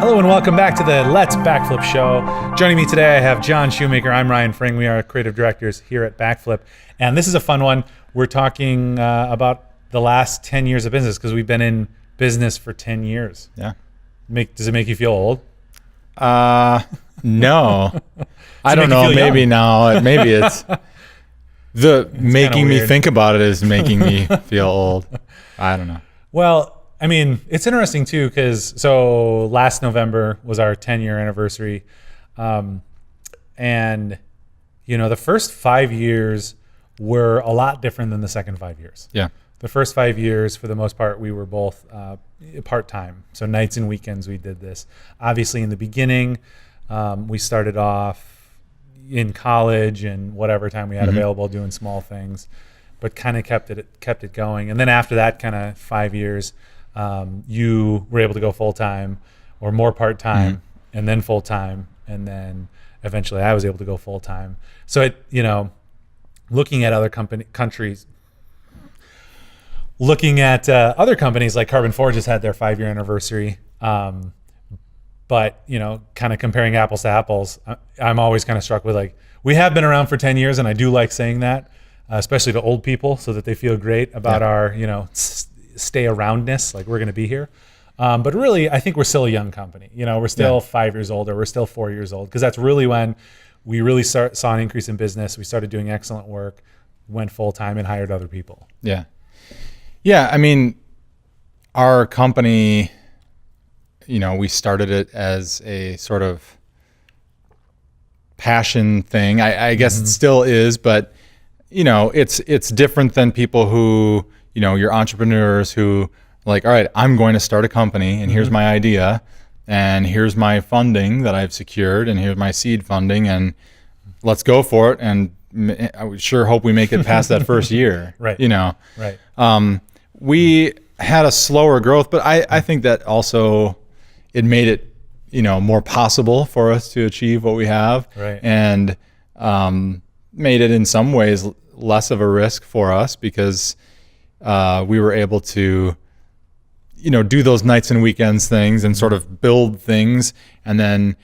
Hello and welcome back to the Let's Backflip show. Joining me today, I have John Shoemaker. I'm Ryan Fring. We are creative directors here at Backflip. And this is a fun one. We're talking about the last 10 years of business because we've been in business for 10 years. Yeah. Does it make you feel old? No. I don't know. Maybe now. Maybe it's making me think about it is making me feel old. I don't know. Well, I mean, it's interesting too because last November was our 10-year anniversary, and the first 5 years were a lot different than the second 5 years. Yeah. The first 5 years, for the most part, we were both part-time, so nights and weekends we did this. Obviously, in the beginning, we started off in college and whatever time we had available doing small things, but kind of kept it going. And then after that kind of 5 years, you were able to go full-time or more part-time and then full-time. And then eventually I was able to go full-time. So looking at other countries, looking at other companies like Carbon Forge has had their 5-year anniversary. But, kind of comparing apples to apples, I'm always kind of struck with we have been around for 10 years and I do like saying that, especially to old people so that they feel great about our, stay aroundness, like we're going to be here. But really, I think we're still a young company. We're still 5 years old or we're still 4 years old because that's really when we really saw an increase in business. We started doing excellent work, went full-time and hired other people. Yeah. Yeah. I mean, our company, we started it as a sort of passion thing. I guess it still is, but it's different than people who, you're entrepreneurs who like, all right, I'm going to start a company and here's my idea and here's my funding that I've secured and here's my seed funding and let's go for it. And I would sure hope we make it past that first year. Right. Right. We had a slower growth, but I think that also it made it, more possible for us to achieve what we have. Right. And made it in some ways less of a risk for us because we were able to, do those nights and weekends things and sort of build things. And then,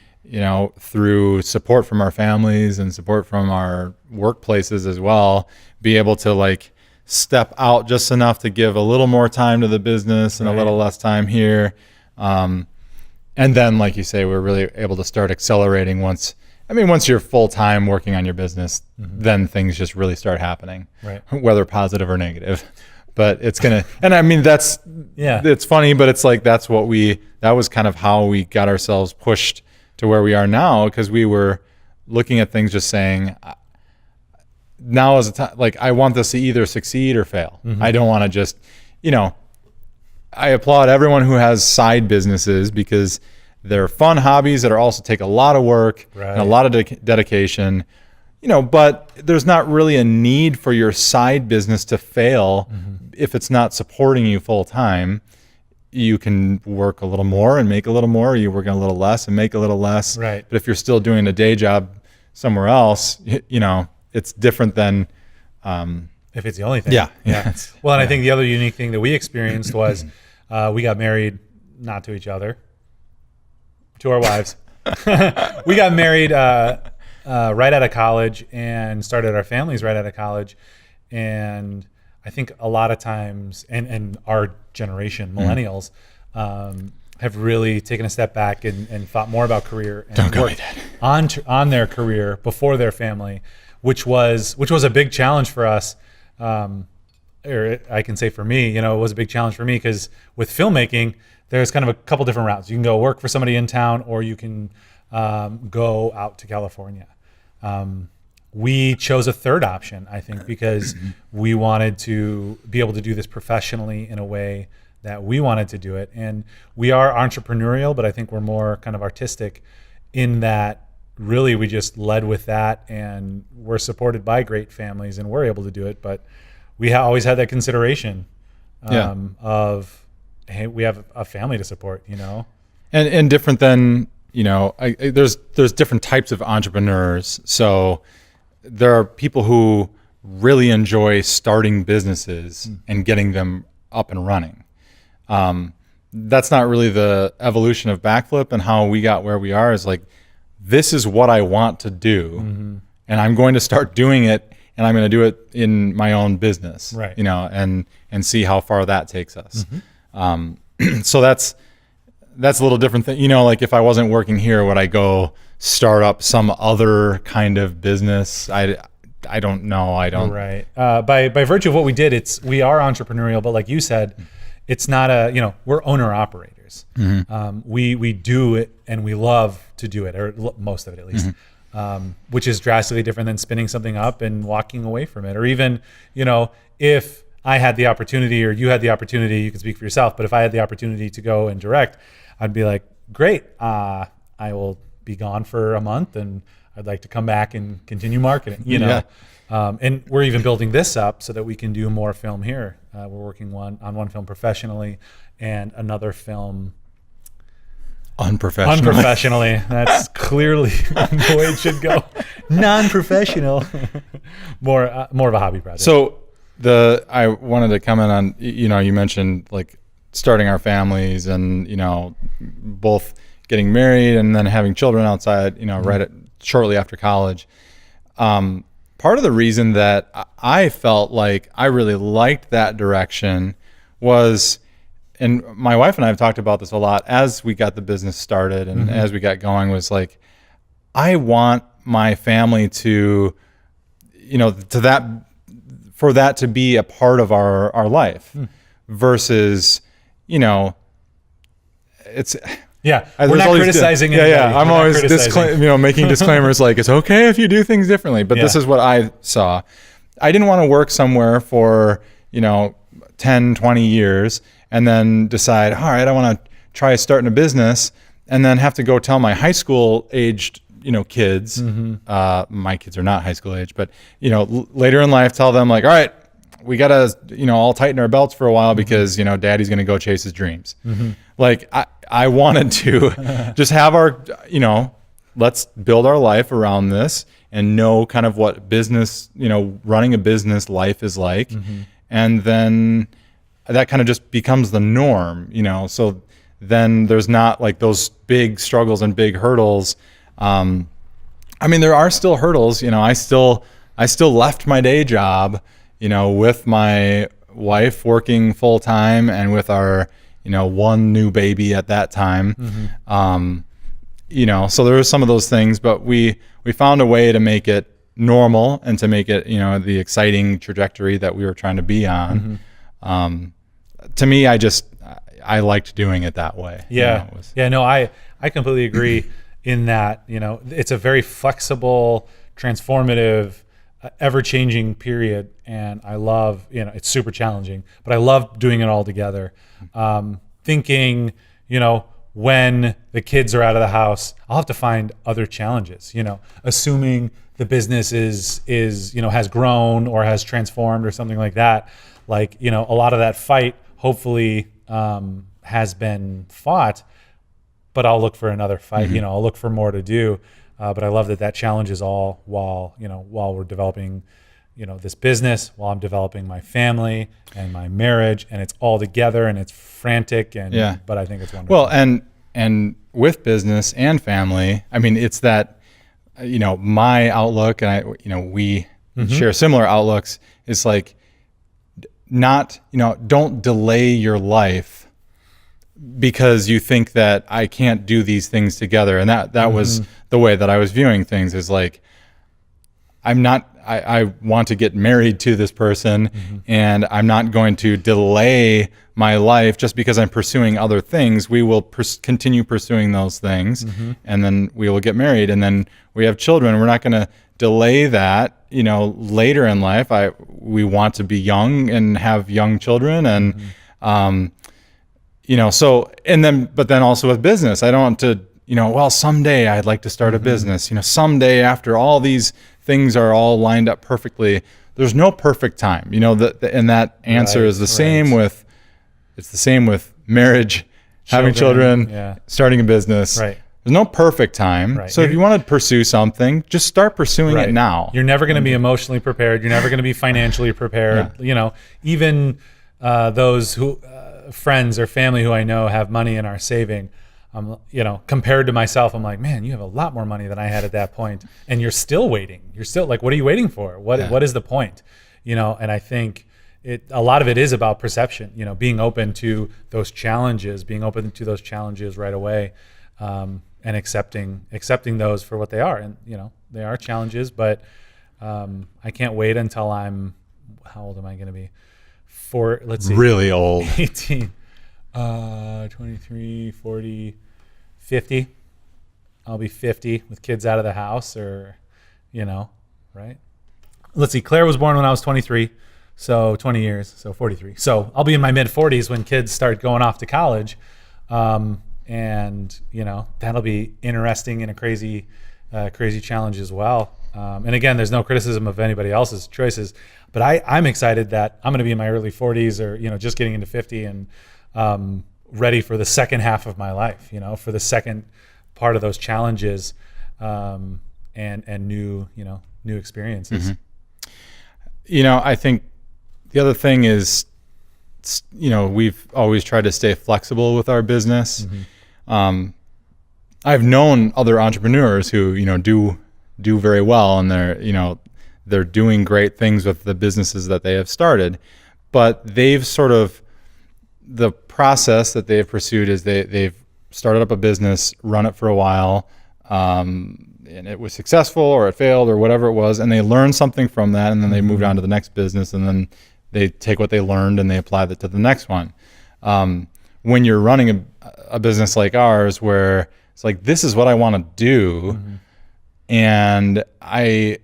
through support from our families and support from our workplaces as well, be able to step out just enough to give a little more time to the business and a little less time here. And then, like you say, we're really able to start accelerating once you're full-time working on your business, then things just really start happening, right? Whether positive or negative. But it's going to, and I mean, it's funny, but it's that was kind of how we got ourselves pushed to where we are now because we were looking at things just saying, now is the time, I want this to either succeed or fail. I don't want to just, I applaud everyone who has side businesses because they're fun hobbies that are also take a lot of work and a lot of dedication, but there's not really a need for your side business to fail if it's not supporting you full time. You can work a little more and make a little more, or you work a little less and make a little less. Right. But if you're still doing a day job somewhere else, it's different than if it's the only thing. Yeah. Well, and I think the other unique thing that we experienced was we got married, not to each other, to our wives. We got married right out of college and started our families right out of college. And I think a lot of times, and our generation, millennials, have really taken a step back and thought more about career and worked on their career before their family, which was a big challenge for us. Or I can say for me, it was a big challenge for me because with filmmaking, there's kind of a couple different routes. You can go work for somebody in town, or you can go out to California. We chose a third option, I think, because we wanted to be able to do this professionally in a way that we wanted to do it. And we are entrepreneurial, but I think we're more kind of artistic in that really we just led with that, and we're supported by great families and we're able to do it. But we always had that consideration of, hey, we have a family to support, And different than, there's different types of entrepreneurs. So there are people who really enjoy starting businesses and getting them up and running. that's not really the evolution of Backflip, and how we got where we are is like, this is what I want to do, and I'm going to start doing it, and I'm going to do it in my own business, right? And see how far that takes us. So that's a little different thing. Like if I wasn't working here, would I go start up some other kind of business? I don't know. I don't. Right. By virtue of what we did, we are entrepreneurial, but like you said, it's not we're owner operators. We do it and we love to do it, or most of it at least, which is drastically different than spinning something up and walking away from it. Or even, if I had the opportunity, or you had the opportunity, you can speak for yourself, but if I had the opportunity to go and direct, I'd be like, great, I will be gone for a month and I'd like to come back and continue marketing, Yeah. And we're even building this up so that we can do more film here. We're working on one film professionally and another film unprofessionally. That's clearly the way it should go. Non-professional. more of a hobby project. So I wanted to comment on, you mentioned like starting our families and, both getting married and then having children outside, shortly after college. Part of the reason that I felt like I really liked that direction was, and my wife and I have talked about this a lot as we got the business started and as we got going, was like, I want my family to, for that to be a part of our life versus, it's, yeah, we're not criticizing anybody. I'm always making disclaimers like, it's okay if you do things differently, but this is what I saw. I didn't want to work somewhere for 10, 20 years and then decide, all right, I want to try starting a business, and then have to go tell my high school aged kids. My kids are not high school age, but later in life, tell them like, all right, we gotta all tighten our belts for a while because daddy's gonna go chase his dreams. Like I wanted to just have our let's build our life around this and know kind of what business running a business life is like, and then that kind of just becomes the norm. So then there's not like those big struggles and big hurdles. There are still hurdles. I still left my day job, with my wife working full time and with our, one new baby at that time. So there were some of those things, but we found a way to make it normal and to make it, the exciting trajectory that we were trying to be on. To me, I liked doing it that way. Yeah. I completely agree in that, it's a very flexible, transformative, ever-changing period, and I love, it's super challenging, but I love doing it all together. Thinking, when the kids are out of the house, I'll have to find other challenges, assuming the business is has grown or has transformed or something like that. Like, a lot of that fight hopefully has been fought, but I'll look for another fight. I'll look for more to do. But I love that challenge is all while we're developing, this business, while I'm developing my family and my marriage, and it's all together and it's frantic but I think it's wonderful. Well, and with business and family, it's that, my outlook, and we share similar outlooks, is like, not, don't delay your life because you think that I can't do these things together. And that was the way that I was viewing things, is like, I want to get married to this person, and I'm not going to delay my life just because I'm pursuing other things. We will continue pursuing those things, and then we will get married, and then we have children. We're not going to delay that, later in life. We want to be young and have young children, and but then also with business, I don't want to, someday I'd like to start a business, someday after all these things are all lined up perfectly. There's no perfect time, and that answer is the same with, it's the same with marriage, having children, starting a business. Right. There's no perfect time. Right. So if you want to pursue something, just start pursuing it now. You're never going to be emotionally prepared. You're never going to be financially prepared. Even those who friends or family who I know have money and are saving, compared to myself, I'm like, man, you have a lot more money than I had at that point, and you're still waiting. You're still like, what are you waiting for? What is the point? And I think a lot of it is about perception. Being open to those challenges, right away, and accepting those for what they are. And they are challenges, but I can't wait until how old am I going to be? Let's see. Really old. 18, 23, 40, 50. I'll be 50 with kids out of the house, or, right? Let's see. Claire was born when I was 23, so 20 years, so 43. So I'll be in my mid 40s when kids start going off to college. And that'll be interesting and a crazy challenge as well. And again, there's no criticism of anybody else's choices, but I'm excited that I'm going to be in my early 40s, or just getting into 50, and ready for the second half of my life. For the second part of those challenges, and new experiences. I think the other thing is, we've always tried to stay flexible with our business. I've known other entrepreneurs who, do very well, and they're doing great things with the businesses that they have started, but the process that they've pursued is they've started up a business, run it for a while, and it was successful or it failed or whatever it was, and they learned something from that, and then they moved on to the next business, and then they take what they learned and they apply that to the next one. When you're running a business like ours, where it's like, this is what I want to do, and I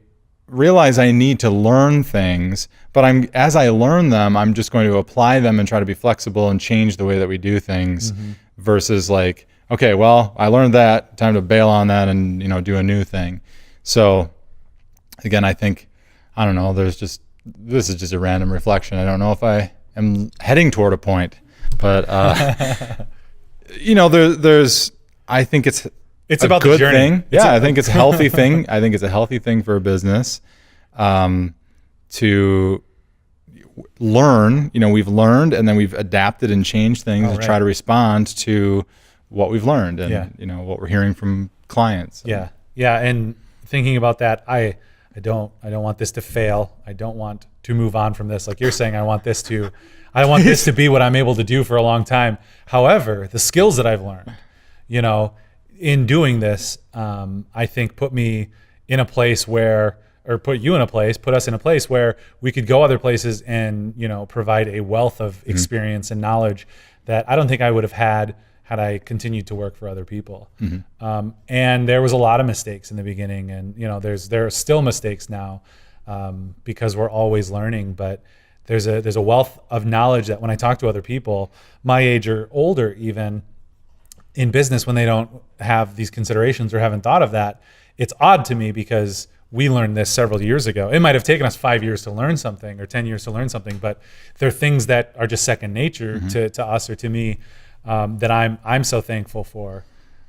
realize I need to learn things, but as I learn them, I'm just going to apply them and try to be flexible and change the way that we do things, versus like, okay, well, I learned that, time to bail on that and do a new thing. So again, I think, I don't know, this is just a random reflection. I don't know if I am heading toward a point, but there's I think it's about good the journey. Thing. I think it's a healthy thing. I think it's a healthy thing for a business to learn. We've learned, and then we've adapted and changed things to try to respond to what we've learned and what we're hearing from clients. And thinking about that, I don't want this to fail. I don't want to move on from this. Like you're saying, I want this to be what I'm able to do for a long time. However, the skills that I've learned, in doing this, I think put me in a place where, or put us in a place where we could go other places and, provide a wealth of experience and knowledge that I don't think I would have had I continued to work for other people. And there was a lot of mistakes in the beginning, and there are still mistakes now, because we're always learning. But there's a wealth of knowledge that when I talk to other people my age or older, even in business, when they don't have these considerations or haven't thought of that, it's odd to me because we learned this several years ago. It might have taken us 5 years to learn something or 10 years to learn something, but there are things that are just second nature to us or to me, that I'm so thankful for.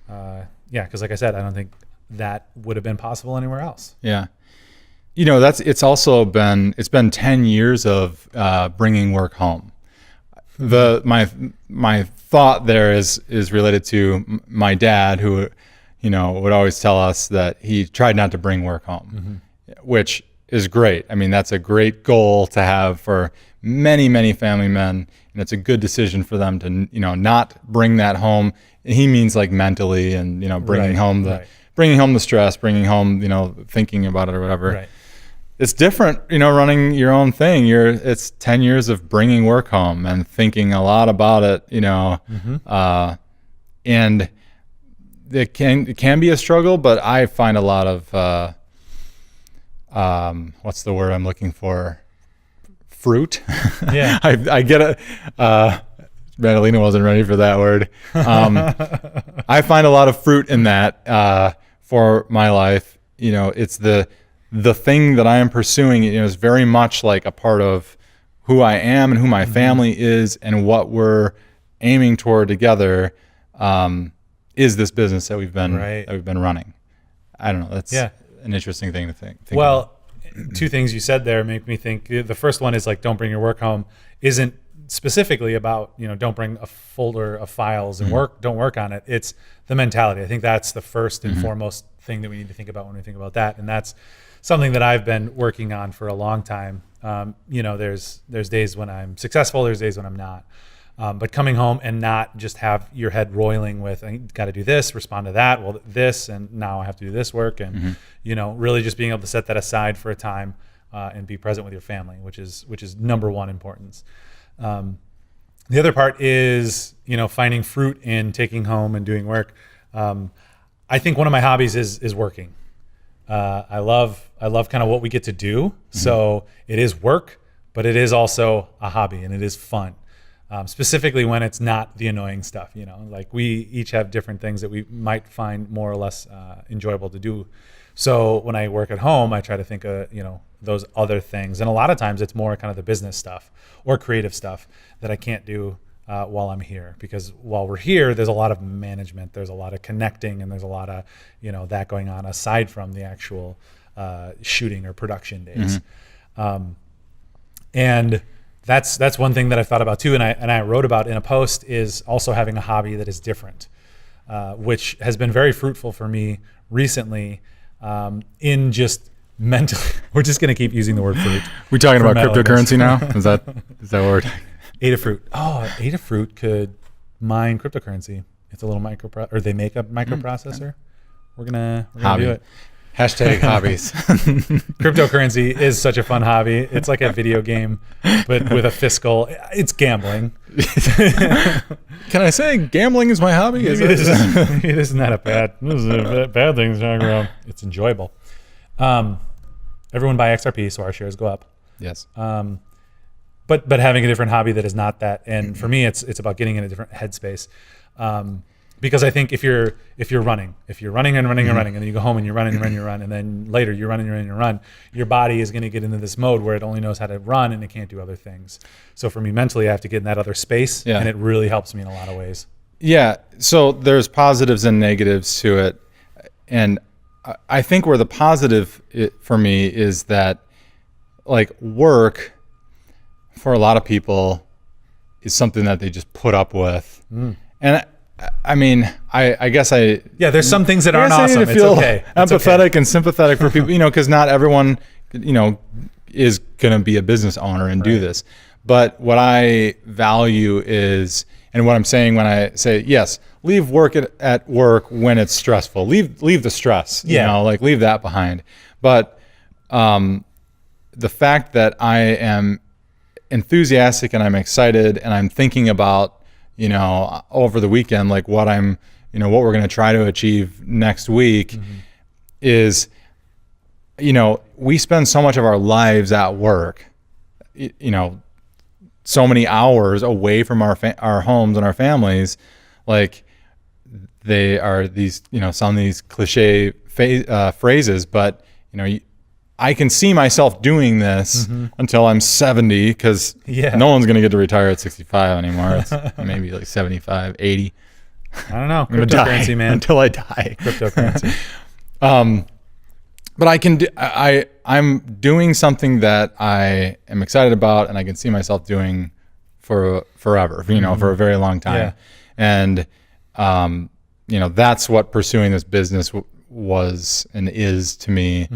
Because like I said, I don't think that would have been possible anywhere else. Yeah. It's been 10 years of bringing work home. My thought there is related to my dad, who would always tell us that he tried not to bring work home, which is great. I mean, that's a great goal to have for many, many family men, and it's a good decision for them to not bring that home. He means like mentally, and bringing home the stress, bringing home thinking about it or whatever. Right. It's different, running your own thing. It's 10 years of bringing work home and thinking a lot about it, and it can be a struggle, but I find a lot of, what's the word I'm looking for? Fruit. Yeah. I get it. Madalena wasn't ready for that word. I find a lot of fruit in that, for my life. It's the thing that I am pursuing, is very much like a part of who I am and who my family is, and what we're aiming toward together, is this business that we've been running. I don't know. That's an interesting thing to think well, about. Two things you said there make me think. The first one is like, don't bring your work home. Isn't specifically about, don't bring a folder of files and don't work on it. It's the mentality. I think that's the first and foremost thing that we need to think about when we think about that. And that's something that I've been working on for a long time. There's days when I'm successful, there's days when I'm not. But coming home and not just have your head roiling with, I got to do this, respond to that, well, this, and now I have to do this work. And, really just being able to set that aside for a time and be present with your family, which is number one importance. The other part is, finding fruit in taking home and doing work. I think one of my hobbies is working. I love kind of what we get to do. So it is work, but it is also a hobby and it is fun. Specifically when it's not the annoying stuff, like we each have different things that we might find more or less enjoyable to do. So when I work at home, I try to think of, those other things. And a lot of times it's more kind of the business stuff or creative stuff that I can't do while I'm here, because while we're here, there's a lot of management, there's a lot of connecting, and there's a lot of, that going on aside from the actual shooting or production days. And that's one thing that I've thought about too. And I wrote about in a post is also having a hobby that is different, which has been very fruitful for me recently in just mentally. We're just going to keep using the word fruit. We're talking about cryptocurrency now? Is that what we're talking? Adafruit. Oh, Adafruit could mine cryptocurrency. It's a little or they make a microprocessor. We're gonna do it. Hashtag hobbies. Cryptocurrency is such a fun hobby. It's like a video game, but with a fiscal. It's gambling. Can I say gambling is my hobby? Maybe this is not a bad. This is a bad thing to talk about. It's enjoyable. Everyone buy XRP, so our shares go up. Yes. But having a different hobby that is not that, and for me, it's about getting in a different headspace. Because I think if you're running and running, and then you go home and you run, and then later you run, your body is going to get into this mode where it only knows how to run and it can't do other things. So for me mentally, I have to get in that other space, and it really helps me in a lot of ways. Yeah. So there's positives and negatives to it, and I think where the positive for me is that, like, work for a lot of people is something that they just put up with, and I mean, I guess there's some things that aren't awesome. It's okay. Empathetic and sympathetic for people, because not everyone, is going to be a business owner and do this. But what I value is, and what I'm saying when I say, yes, leave work at work when it's stressful. Leave the stress, leave that behind. But the fact that I am enthusiastic and I'm excited and I'm thinking about, over the weekend, like what we're going to try to achieve next week is, we spend so much of our lives at work, so many hours away from our homes and our families. Like, they are these, some of these cliche phrases, but, I can see myself doing this until I'm 70, because no one's going to get to retire at 65 anymore. It's maybe like 75, 80. I don't know. Cryptocurrency, man. Until I die. Cryptocurrency. But I'm doing something that I am excited about, and I can see myself doing for forever, for a very long time. Yeah. And, that's what pursuing this business was and is to me.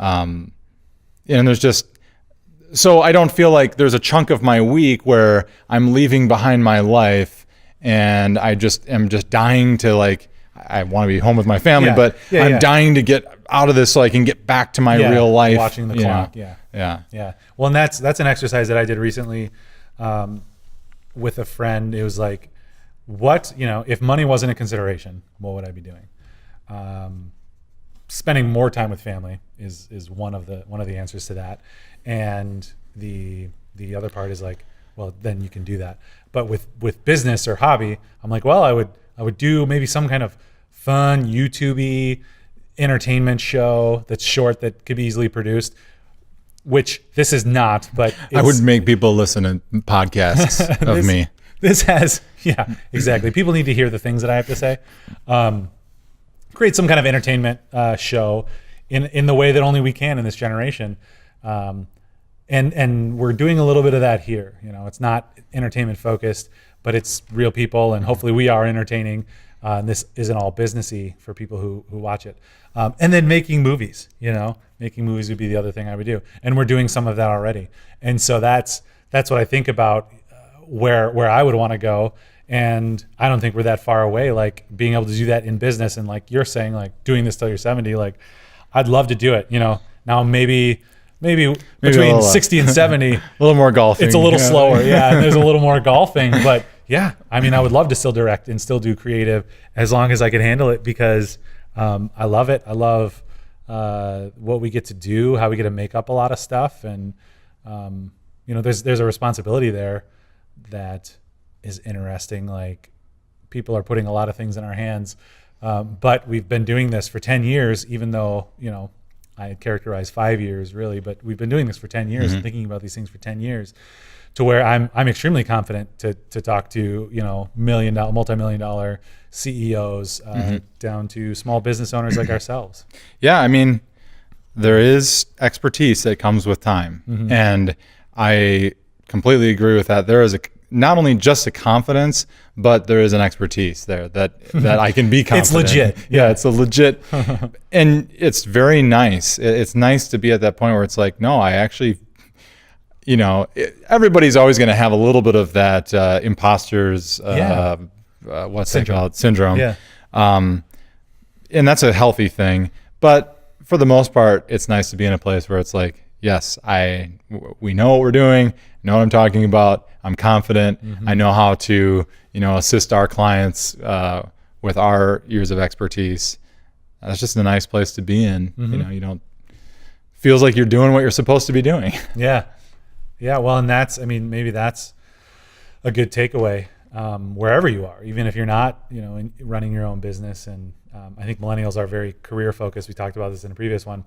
And there's just, so I don't feel like there's a chunk of my week where I'm leaving behind my life and I just am just dying to, like, I want to be home with my family, but I'm dying to get out of this so I can get back to my real life. Watching the clock. Yeah. Well, and that's an exercise that I did recently, with a friend. It was like, if money wasn't a consideration, what would I be doing? Spending more time with family is one of the answers to that, and the other part is like, well, then you can do that. But with business or hobby, I'm like, well, I would do maybe some kind of fun YouTube-y entertainment show that's short, that could be easily produced, which this is not. But I would make people listen to podcasts of me. This has, exactly. People need to hear the things that I have to say. Create some kind of entertainment show in the way that only we can in this generation. And and we're doing a little bit of that here. You know, it's not entertainment focused, but it's real people, and hopefully we are entertaining. And this isn't all businessy for people who watch it. And then making movies, you know, making movies would be the other thing I would do. And we're doing some of that already. And so that's what I think about where I would want to go. And I don't think we're that far away, like being able to do that in business. And like you're saying, like doing this till you're 70, like I'd love to do it, you know. Now maybe between little, 60 and 70, a little more golfing. It's a little slower. Yeah. And there's a little more golfing, but yeah, I mean, I would love to still direct and still do creative as long as I can handle it, because I love it. I love what we get to do, how we get to make up a lot of stuff. And, you know, there's a responsibility there that is interesting. Like people are putting a lot of things in our hands, but we've been doing this for 10 years, even though, you know, I had characterized 5 years really, but we've been doing this for 10 years and thinking about these things for 10 years. To where I'm extremely confident to talk to, you know, multi-million-dollar CEOs down to small business owners like ourselves. Yeah, I mean, there is expertise that comes with time, and I completely agree with that. There is not only just a confidence, but there is an expertise there that I can be confident. It's legit. Yeah, it's a legit, and it's very nice. It's nice to be at that point where it's like, no, I actually. You know, everybody's always going to have a little bit of that imposter's syndrome. Yeah. And that's a healthy thing. But for the most part, it's nice to be in a place where it's like, yes, we know what we're doing, know what I'm talking about. I'm confident. I know how to, you know, assist our clients with our years of expertise. That's just a nice place to be in. You know, feels like you're doing what you're supposed to be doing. Yeah. Yeah, well, and maybe that's a good takeaway wherever you are, even if you're not, you know, running your own business. And I think millennials are very career focused. We talked about this in a previous one,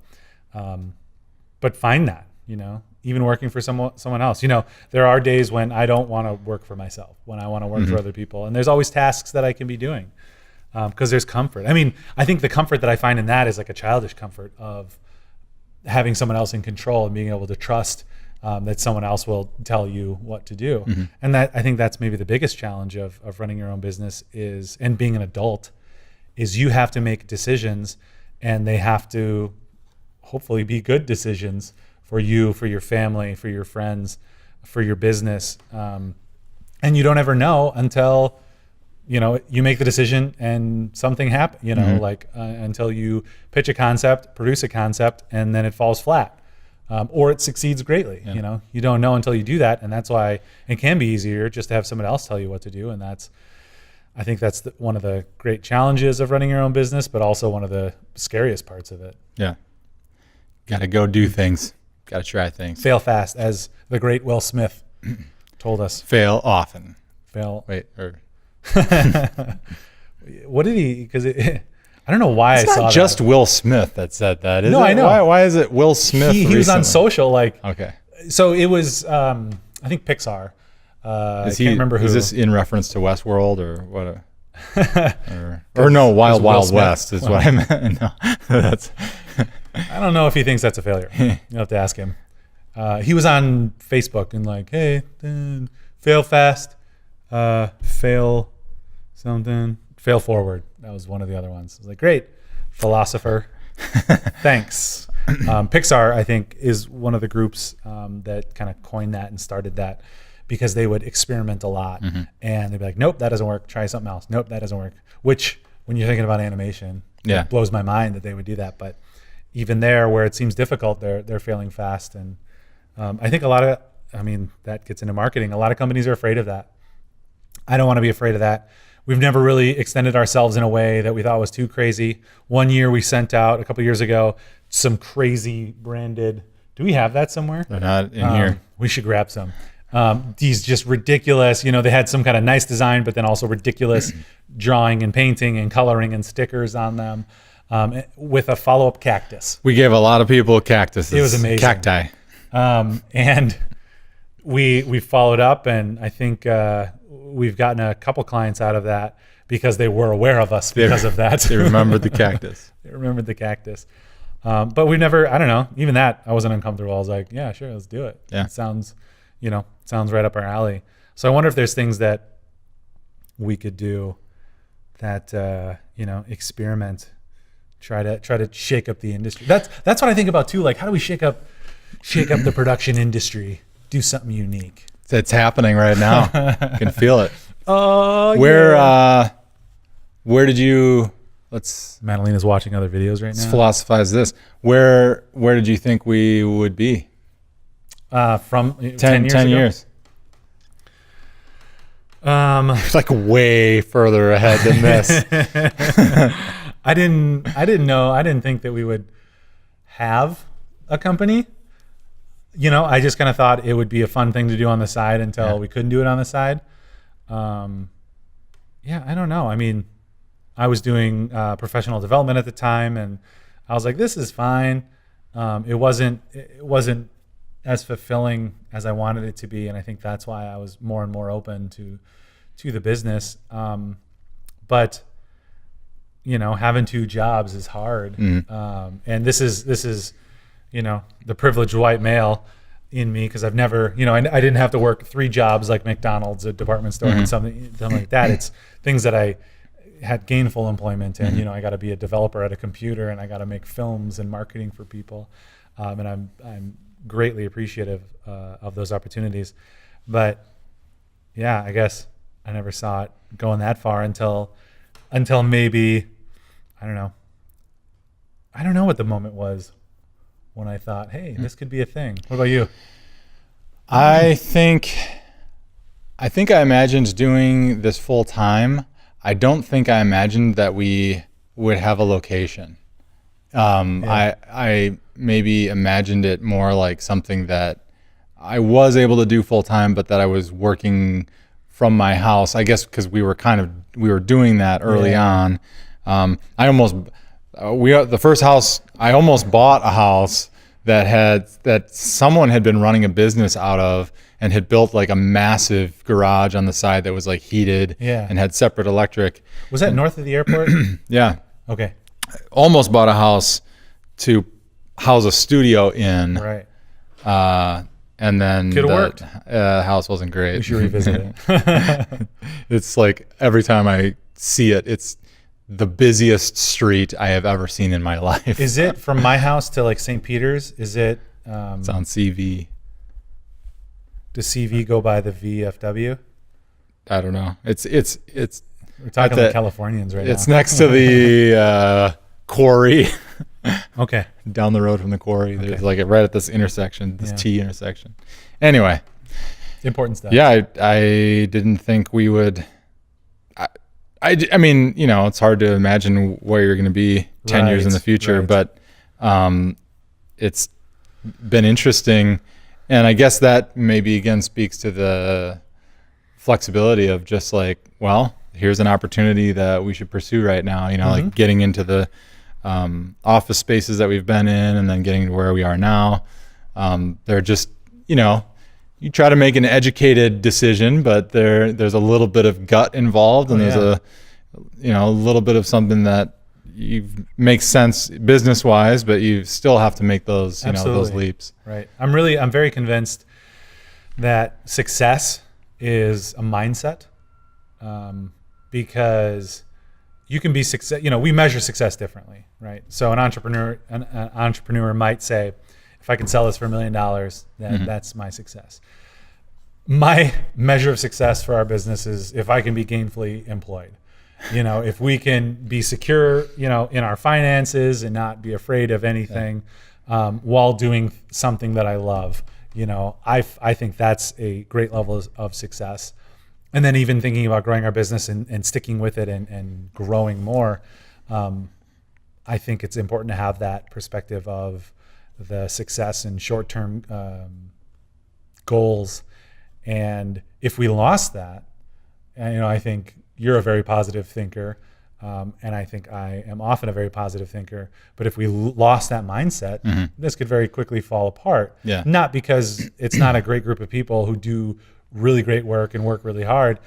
but find that, you know, even working for someone else. You know, there are days when I don't want to work for myself, when I want to work for other people, and there's always tasks that I can be doing because there's comfort. I mean, I think the comfort that I find in that is like a childish comfort of having someone else in control and being able to trust. That someone else will tell you what to do. And I think that's maybe the biggest challenge of running your own business and being an adult is you have to make decisions, and they have to hopefully be good decisions for you, for your family, for your friends, for your business. And you don't ever know until, you know, you make the decision and something happens, you know, like until you pitch a concept, produce a concept, and then it falls flat. Or it succeeds greatly. You know, you don't know until you do that, and that's why it can be easier just to have someone else tell you what to do. And I think that's one of the great challenges of running your own business, but also one of the scariest parts of it. Yeah, got to go do things, got to try things. Fail fast, as the great Will Smith told us. Fail often. What did he? Because I don't know why it's I saw that. It's not just Will Smith that said that, is it? No, I know. Why is it Will Smith? He was on social, like. Okay. So it was, I think Pixar. I can't remember who. Is this in reference to Westworld or what? Or no, Wild West is what I meant. No, I don't know if he thinks that's a failure. You'll have to ask him. He was on Facebook and like, hey, fail fast, fail something. Fail forward. That was one of the other ones. I was like, great, philosopher. Thanks. Pixar, I think, is one of the groups that kind of coined that and started that because they would experiment a lot. And they'd be like, nope, that doesn't work. Try something else. Nope, that doesn't work. Which, when you're thinking about animation, it blows my mind that they would do that. But even there, where it seems difficult, they're failing fast. And I think that gets into marketing. A lot of companies are afraid of that. I don't want to be afraid of that. We've never really extended ourselves in a way that we thought was too crazy. One year we sent out, a couple of years ago, some crazy branded. Do we have that somewhere? They're not in here. We should grab some. These just ridiculous, you know, they had some kind of nice design, but then also ridiculous drawing and painting and coloring and stickers on them with a follow-up cactus. We gave a lot of people cactuses. It was amazing. Cacti. And we followed up, and I think we've gotten a couple clients out of that because they were aware of us because of that. They remembered the cactus. They remembered the cactus. But we never, I don't know, even that, I wasn't uncomfortable. I was like, yeah, sure, let's do it. Yeah. It sounds right up our alley. So I wonder if there's things that we could do that, experiment, try to shake up the industry. That's what I think about too. Like, how do we shake up the production industry? Do something unique. It's happening right now. You can feel it. Oh, Where did you? Madalena's watching other videos right Let's now. philosophize this. Where did you think we would be? From 10 years. Like way further ahead than this. I didn't know. I didn't think that we would have a company. I just kind of thought it would be a fun thing to do on the side until we couldn't do it on the side. I don't know. I mean, I was doing professional development at the time, and I was like, this is fine. It wasn't as fulfilling as I wanted it to be, and I think that's why I was more and more open to the business. But having two jobs is hard, and this is the privileged white male in me, because I've never, I didn't have to work 3 jobs like McDonald's, a department store, and something like that. It's things that I had gainful employment in. I got to be a developer at a computer, and I got to make films and marketing for people, and I'm greatly appreciative of those opportunities. But yeah, I guess I never saw it going that far until maybe, I don't know what the moment was when I thought, hey, this could be a thing. What about you? I think I imagined doing this full time. I don't think I imagined that we would have a location. I maybe imagined it more like something that I was able to do full time, but that I was working from my house. I guess because we were doing that early on. The first house, I almost bought a house that someone had been running a business out of, and had built like a massive garage on the side that was like heated and had separate electric. Was that north of the airport? Yeah. Okay. Almost bought a house to house a studio in. Right. And then Could've worked. House wasn't great. We should revisit it. It's like every time I see it, it's the busiest street I have ever seen in my life. Is it from my house to like St. Peter's? Is it? It's on CV. Does CV go by the VFW? I don't know. It's We're talking like Californians right now. It's next to the quarry. Okay. Down the road from the quarry. There's like right at this intersection, this T intersection. Anyway. Important stuff. Yeah, I didn't think we would. I mean, it's hard to imagine where you're going to be 10 years in the future, but it's been interesting. And I guess that maybe again speaks to the flexibility of just like, well, here's an opportunity that we should pursue right now, like getting into the office spaces that we've been in, and then getting to where we are now. They're just, you try to make an educated decision, but there's a little bit of gut involved, and there's a little bit of something that makes sense business wise, but you still have to make those those leaps. Right. I'm very convinced that success is a mindset, because you can be success. We measure success differently, right? So an entrepreneur might say, if I can sell this for $1 million, then that's my success. My measure of success for our business is if I can be gainfully employed. If we can be secure, in our finances and not be afraid of anything, while doing something that I love, I think that's a great level of success. And then even thinking about growing our business and sticking with it and growing more, I think it's important to have that perspective of the success and short-term goals. And if we lost that, and I think you're a very positive thinker, and I think I am often a very positive thinker. But if we lost that mindset, this could very quickly fall apart. Yeah. Not because it's not a great group of people who do really great work and work really hard,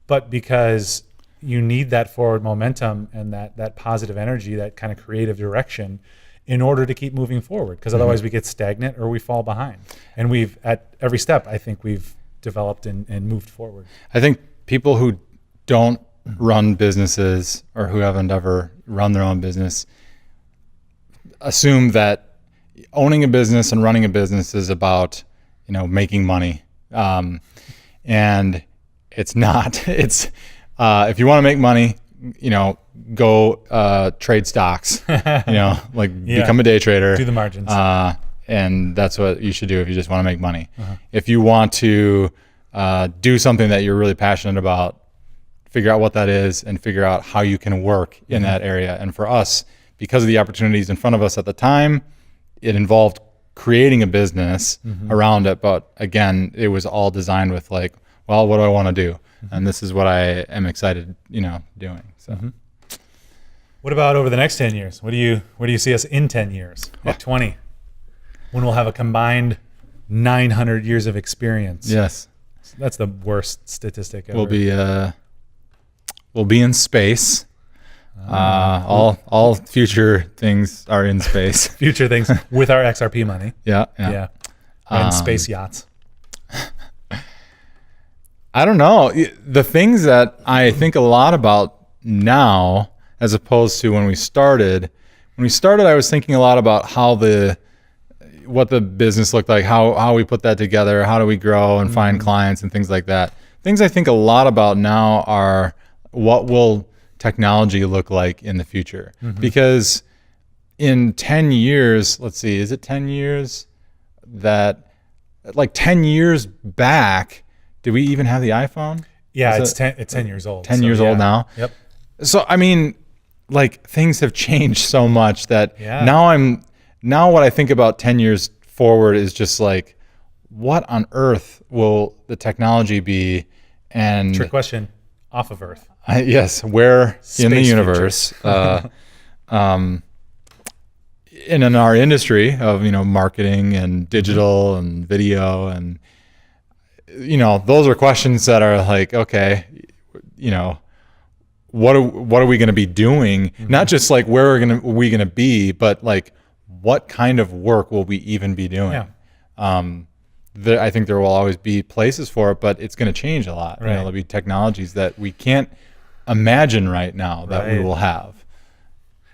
but because you need that forward momentum and that positive energy, that kind of creative direction in order to keep moving forward, because otherwise we get stagnant or we fall behind. And we've, at every step, I think we've developed and moved forward. I think people who don't run businesses or who haven't ever run their own business assume that owning a business and running a business is about, making money. And it's not. It's if you want to make money, go trade stocks. Become a day trader. Do the margins. And that's what you should do if you just want to make money. If you want to do something that you're really passionate about, figure out what that is and figure out how you can work in that area. And for us, because of the opportunities in front of us at the time, it involved creating a business around it. But again, it was all designed with what do I want to do? And this is what I am excited, doing. So, what about over the next 10 years? Where do you see us in 10 years? At 20, when we'll have a combined 900 years of experience? Yes, that's the worst statistic ever. We'll be in space. All future things are in space. Future things with our XRP money. Yeah. And space yachts. I don't know. The things that I think a lot about now, as opposed to when we started. When we started, I was thinking a lot about what the business looked like, how we put that together, how do we grow and find clients and things like that. Things I think a lot about now are what will technology look like in the future? Because in 10 years, let's see, is it 10 years that 10 years back, did we even have the iPhone? Yeah, it's 10 years old. 10 years old now. Yep. So, I mean, things have changed so much that now what I think about 10 years forward is just what on earth will the technology be? And trick question, off of Earth. Yes, where Space in the universe? And in our industry of marketing and digital and video and those are questions that are okay, what are we going to be doing? Not just where are we going to be, but what kind of work will we even be doing? Yeah. I think there will always be places for it, but it's going to change a lot. Right. There'll be technologies that we can't imagine right now that we will have.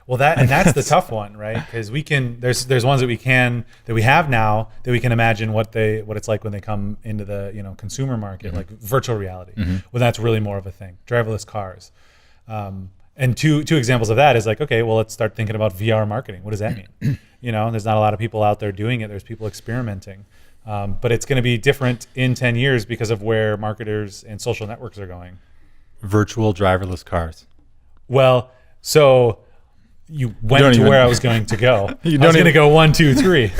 Well, that's the tough one, right? Because there's ones that we have now that we can imagine what it's like when they come into the consumer market, like virtual reality. Well, that's really more of a thing. Driverless cars. And two examples of that is okay, well, let's start thinking about VR marketing. What does that mean? There's not a lot of people out there doing it. There's people experimenting. But it's going to be different in 10 years because of where marketers and social networks are going. Virtual driverless cars. Well, so you went to where I was going to go. I was going to go 1, 2, 3.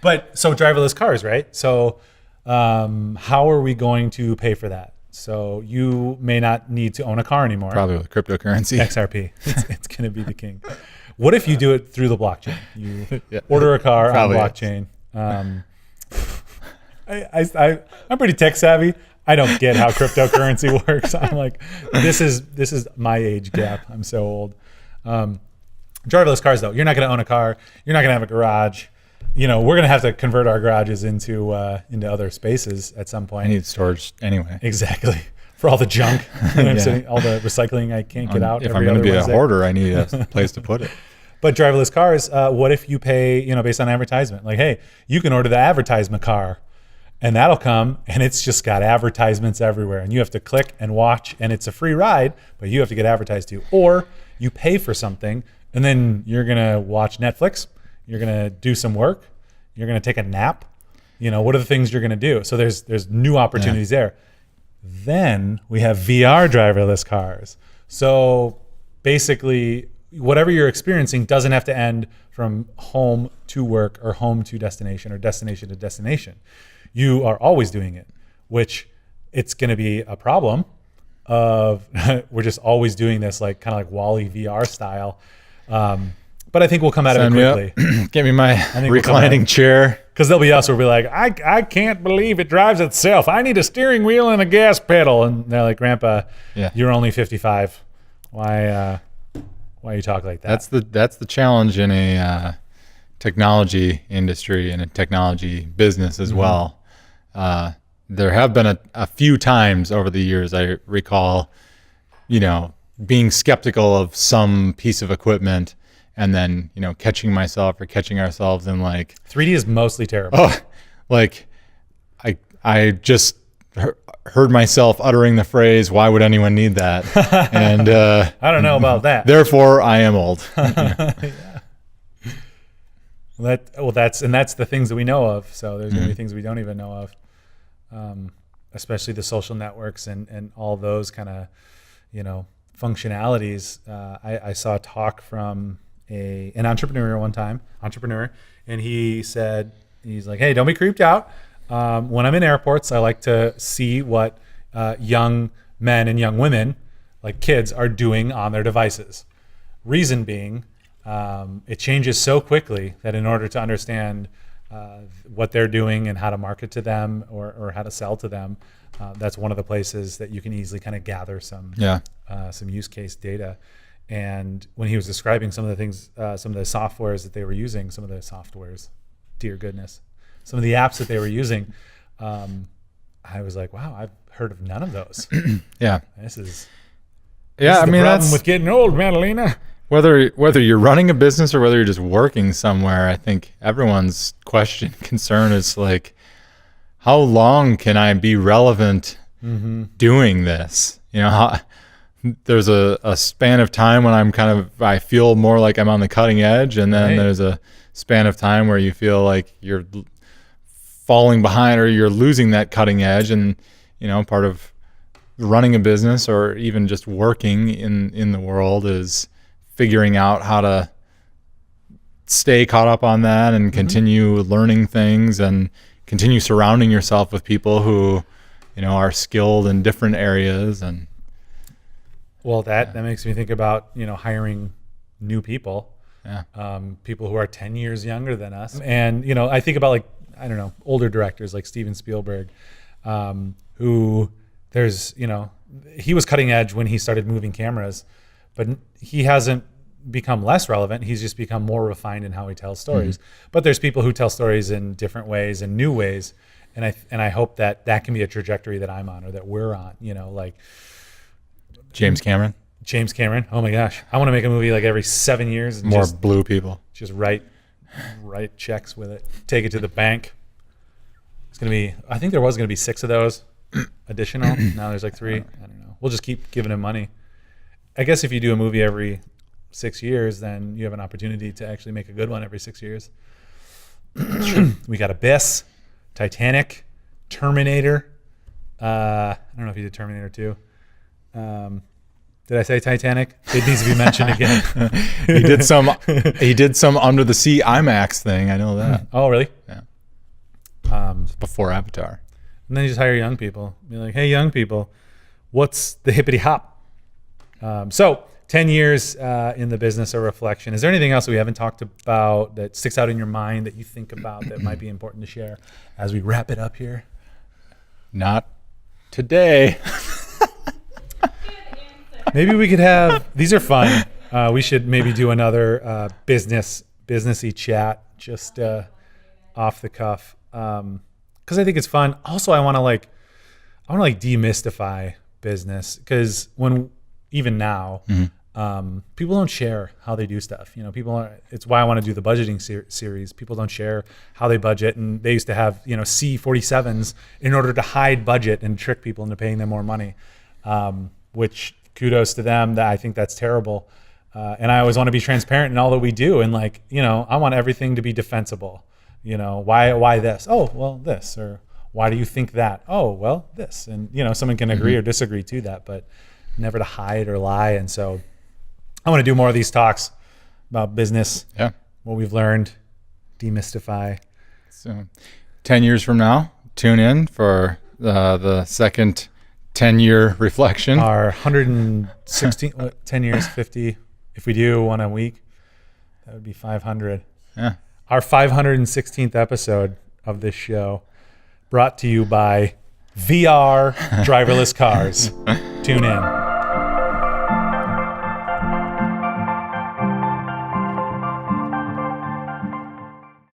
But so driverless cars, right? So how are we going to pay for that? So you may not need to own a car anymore. Probably with cryptocurrency. XRP. It's going to be the king. What if you do it through the blockchain? You order a car on blockchain. I'm pretty tech savvy. I don't get how cryptocurrency works. I'm this is my age gap. I'm so old. Driverless cars, though, you're not going to own a car. You're not going to have a garage. We're going to have to convert our garages into other spaces at some point. I need storage anyway. Exactly. For all the junk, all the recycling I can't get out. If I'm going to be a hoarder, I need a place to put it. But driverless cars, what if you pay, based on advertisement? Hey, you can order the advertisement car, and that'll come, and it's just got advertisements everywhere, and you have to click and watch, and it's a free ride, but you have to get advertised to. Or you pay for something, and then you're gonna watch Netflix, you're gonna do some work, you're gonna take a nap. What are the things you're gonna do? So there's new opportunities there. Then we have VR driverless cars. So basically, whatever you're experiencing doesn't have to end from home to work or home to destination or destination to destination. You are always doing it, which it's going to be a problem of we're just always doing this kind of Wall-E VR style. But I think we'll come out of it quickly. Get me my reclining chair. Because there'll be us where we'll be I can't believe it drives itself. I need a steering wheel and a gas pedal. And they're Grandpa, you're only 55. Why why you talk like that. That's the challenge in a technology industry and a technology business as well. There have been a few times over the years I recall, being skeptical of some piece of equipment and then, catching myself or catching ourselves in like 3D is mostly terrible. Oh, like I just heard myself uttering the phrase, "Why would anyone need that?" And I don't know about that. Therefore, I am old. Yeah. That's the things that we know of. So there's going to be things we don't even know of, especially the social networks and all those kind of, functionalities. I saw a talk from an entrepreneur one time, and he said, he's like, "Hey, don't be creeped out. When I'm in airports, I like to see what young men and young women, like kids, are doing on their devices. Reason being, it changes so quickly that in order to understand what they're doing and how to market to them or how to sell to them, that's one of the places that you can easily kind of gather some use case data." And when he was describing some of the things, some of the softwares that they were using, dear goodness, some of the apps that they were using, I was like, wow, I've heard of none of those. Yeah. This is the problem that's with getting old, Madalena. Whether you're running a business or whether you're just working somewhere, I think everyone's concern is like, how long can I be relevant doing this? There's a span of time when I feel more like I'm on the cutting edge, and then there's a span of time where you feel like you're falling behind or you're losing that cutting edge. And part of running a business or even just working in the world is figuring out how to stay caught up on that and continue learning things and continue surrounding yourself with people who are skilled in different areas. And that makes me think about hiring new people, people who are 10 years younger than us. And I think about older directors like Steven Spielberg, who he was cutting edge when he started moving cameras, but he hasn't become less relevant. He's just become more refined in how he tells stories. But there's people who tell stories in different ways and new ways, and I hope that can be a trajectory that I'm on or that we're on. Like James Cameron. Oh my gosh, I want to make a movie like every 7 years. And more blue people. Just write checks with it. Take it to the bank. It's gonna be. I think there was gonna be 6 of those additional. Now there's like 3. I don't know. We'll just keep giving him money. I guess if you do a movie every 6 years, then you have an opportunity to actually make a good one every 6 years. We got Abyss, Titanic, Terminator. I don't know if you did Terminator 2. Did I say Titanic? It needs to be mentioned again. He did some under the sea IMAX thing. I know that. Oh, really? Yeah. Before Avatar. And then you just hire young people. Be like, hey, young people, what's the hippity hop? So 10 years in the business of reflection. Is there anything else that we haven't talked about that sticks out in your mind that you think about that might be important to share as we wrap it up here? Not today. Maybe we could have, these are fun. We should maybe do another businessy chat just off the cuff. Because I think it's fun. Also, I want to demystify business, because even now, people don't share how they do stuff. It's why I want to do the budgeting series. People don't share how they budget, and they used to have C47s in order to hide budget and trick people into paying them more money, which kudos to them. I think that's terrible. And I always want to be transparent in all that we do. And I want everything to be defensible. Why this? Oh, well, this. Or why do you think that? Oh, well, this. And, someone can agree or disagree to that, but never to hide or lie. And so I want to do more of these talks about business, what we've learned, demystify. So 10 years from now, tune in for the second 10-year reflection. Our 116, 10 years, 50. If we do one a week, that would be 500. Yeah. Our 516th episode of this show, brought to you by VR driverless cars. Tune in.